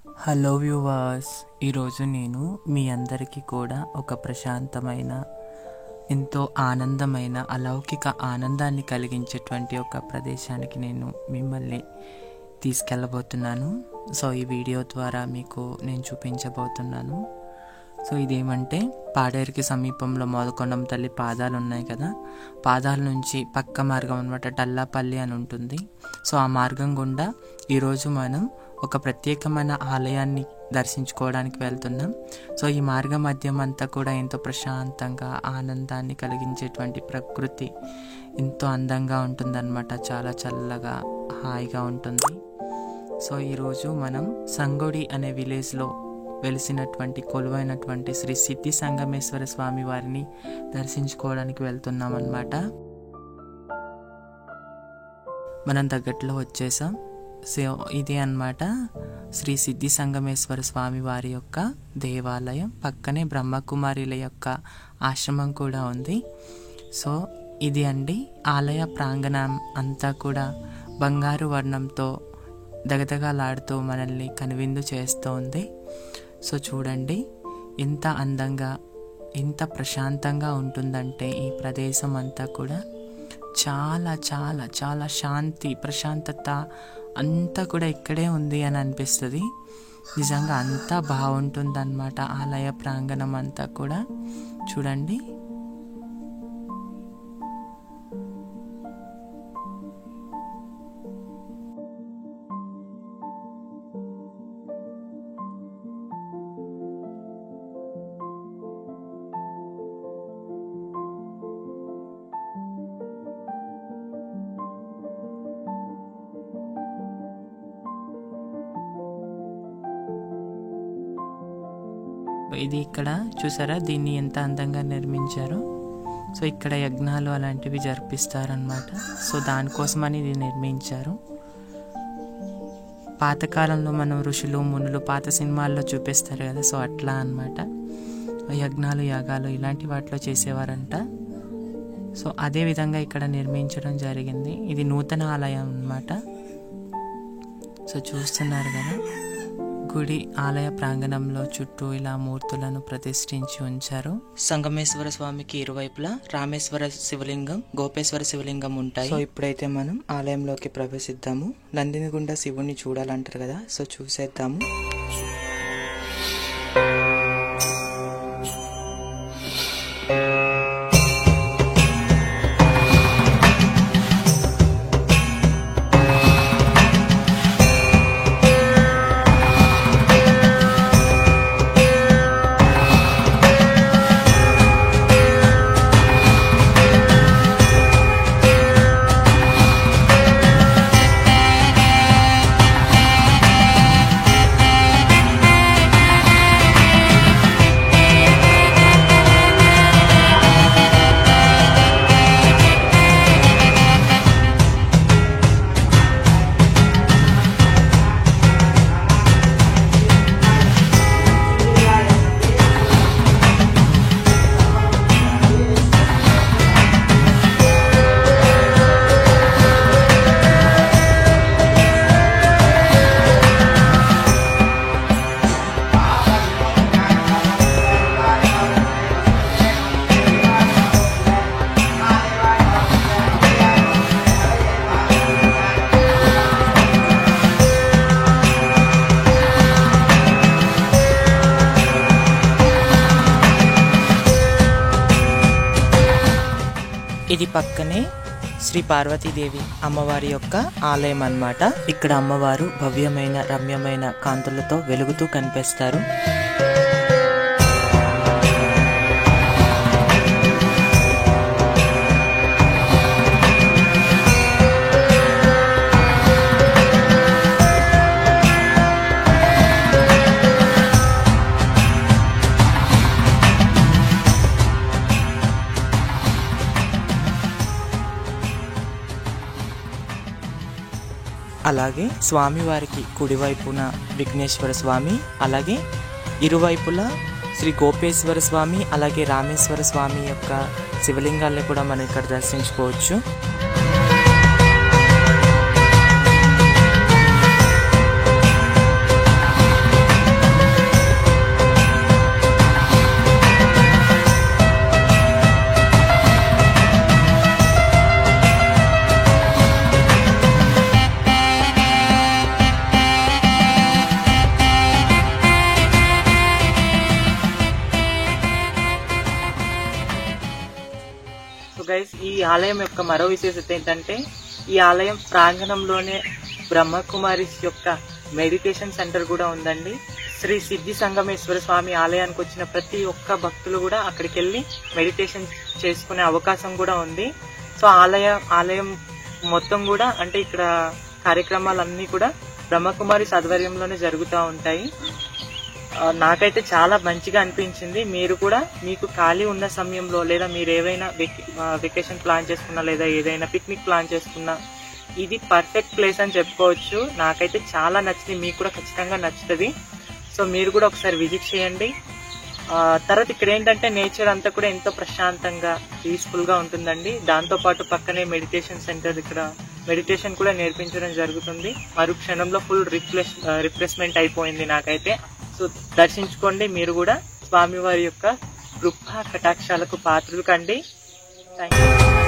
Hello viewers, ఈరోజు నేను మీ అందరికీ కూడా ఒక ప్రశాంతమైన, ఎంతో ఆనందమైన, అలౌకిక ఆనందాన్ని కలిగించేటువంటి ఒక ప్రదేశానికి నేను మిమ్మల్ని తీసుకెళ్ళబోతున్నాను. సో ఈ వీడియో ద్వారా మీకు నేను చూపించబోతున్నాను. సో ఇదేమంటే పాడేరుకి సమీపంలో మోదకొండం తల్లి పాదాలు ఉన్నాయి కదా, పాదాల నుంచి పక్క మార్గం అనమాట, డల్లాపల్లి అని ఉంటుంది. సో ఆ మార్గం గుండా ఈరోజు మనం ఒక ప్రత్యేకమైన ఆలయాన్ని దర్శించుకోవడానికి వెళ్తున్నాం. సో ఈ మార్గ మధ్యం అంతా కూడా ఎంతో ప్రశాంతంగా, ఆనందాన్ని కలిగించేటువంటి ప్రకృతి ఎంతో అందంగా ఉంటుందన్నమాట. చాలా చల్లగా, హాయిగా ఉంటుంది. సో ఈరోజు మనం సంగొడి అనే విలేజ్లో వెలిసినటువంటి కొలువైనటువంటి శ్రీ సిద్ధి సంగమేశ్వర స్వామి వారిని దర్శించుకోవడానికి వెళ్తున్నాం అన్నమాట. మనం దగ్గరలో వచ్చేసాం. సో ఇదే అన్నమాట శ్రీ సిద్ధి సంగమేశ్వర స్వామి వారి యొక్క దేవాలయం. పక్కనే బ్రహ్మకుమారిల యొక్క ఆశ్రమం కూడా ఉంది. సో ఇది అండి ఆలయ ప్రాంగణం అంతా కూడా బంగారు వర్ణంతో దగదగాలాడుతూ మనల్ని కనువిందు చేస్తూ ఉంది. సో చూడండి ఎంత అందంగా, ఎంత ప్రశాంతంగా ఉంటుందంటే ఈ ప్రదేశం అంతా కూడా చాలా చాలా చాలా శాంతి, ప్రశాంతత అంతా కూడా ఇక్కడే ఉంది అని అనిపిస్తుంది. నిజంగా అంతా బాగుంటుంది అన్నమాట. ఆలయ ప్రాంగణం అంతా కూడా చూడండి. ఇది ఇక్కడ చూసారా, దీన్ని ఎంత అందంగా నిర్మించారో. సో ఇక్కడ యజ్ఞాలు అలాంటివి జరిపిస్తారనమాట. సో దానికోసమని ఇది నిర్మించారు. పాతకాలంలో మనం ఋషులు, మునులు పాత సినిమాల్లో చూపిస్తారు కదా, సో అట్లా అనమాట. యజ్ఞాలు, యాగాలు ఇలాంటి వాటిలో చేసేవారంట. సో అదే విధంగా ఇక్కడ నిర్మించడం జరిగింది. ఇది నూతన ఆలయం అన్నమాట. సో చూస్తున్నారు కదా, గుడి ఆలయ ప్రాంగణంలో చుట్టూ ఇలా మూర్తులను ప్రతిష్ఠించి ఉంచారు. సంగమేశ్వర స్వామికి ఇరువైపులా రామేశ్వర శివలింగం, గోపేశ్వర శివలింగం ఉంటాయి. సో ఇప్పుడైతే మనం ఆలయంలోకి ప్రవేశిద్దాము. నందిని గుండా శివుణ్ణి చూడాలంటారు కదా, సో చూసేద్దాము. ఇది పక్కనే శ్రీ పార్వతీదేవి అమ్మవారి యొక్క ఆలయం అన్నమాట. ఇక్కడ అమ్మవారు భవ్యమైన, రమ్యమైన కాంతులతో వెలుగుతూ కనిపిస్తారు. అలాగే స్వామివారికి కుడివైపున విఘ్నేశ్వర స్వామి, అలాగే ఇరువైపులా శ్రీ గోపేశ్వర స్వామి, అలాగే రామేశ్వర స్వామి యొక్క శివలింగాల్ని కూడా మనం ఇక్కడ దర్శించుకోవచ్చు. గైస్, ఈ ఆలయం యొక్క మరో విశేషత ఏంటంటే ఈ ఆలయం ప్రాంగణంలోనే బ్రహ్మకుమారిస్ యొక్క మెడిటేషన్ సెంటర్ కూడా ఉందండి. శ్రీ సిద్ధి సంగమేశ్వర స్వామి ఆలయానికి వచ్చిన ప్రతి ఒక్క భక్తులు కూడా అక్కడికి వెళ్ళి మెడిటేషన్ చేసుకునే అవకాశం కూడా ఉంది. సో ఆలయం మొత్తం కూడా అంటే ఇక్కడ కార్యక్రమాలన్నీ కూడా బ్రహ్మకుమారి ఆధ్వర్యంలోనే జరుగుతూ ఉంటాయి. నాకైతే చాలా మంచిగా అనిపించింది. మీరు కూడా మీకు ఖాళీ ఉన్న సమయంలో లేదా మీరు ఏవైనా వెకేషన్ ప్లాన్ చేసుకున్నా లేదా ఏదైనా పిక్నిక్ ప్లాన్ చేసుకున్నా ఇది పర్ఫెక్ట్ ప్లేస్ అని చెప్పుకోవచ్చు. నాకైతే చాలా నచ్చింది, మీకు కూడా ఖచ్చితంగా నచ్చుతుంది. సో మీరు కూడా ఒకసారి విజిట్ చేయండి. తర్వాత ఇక్కడ ఏంటంటే నేచర్ అంతా కూడా ఎంతో ప్రశాంతంగా పీస్ఫుల్ గా ఉంటుందండి. దాంతో పాటు పక్కనే మెడిటేషన్ సెంటర్, ఇక్కడ మెడిటేషన్ కూడా నేర్పించడం జరుగుతుంది. మరు క్షణంలో ఫుల్ రిఫ్రెష్మెంట్ అయిపోయింది నాకైతే. సో దర్శించుకోండి మీరు కూడా, స్వామివారి యొక్క కృపా కటాక్షాలకు పాత్రలు కండి. Thank you.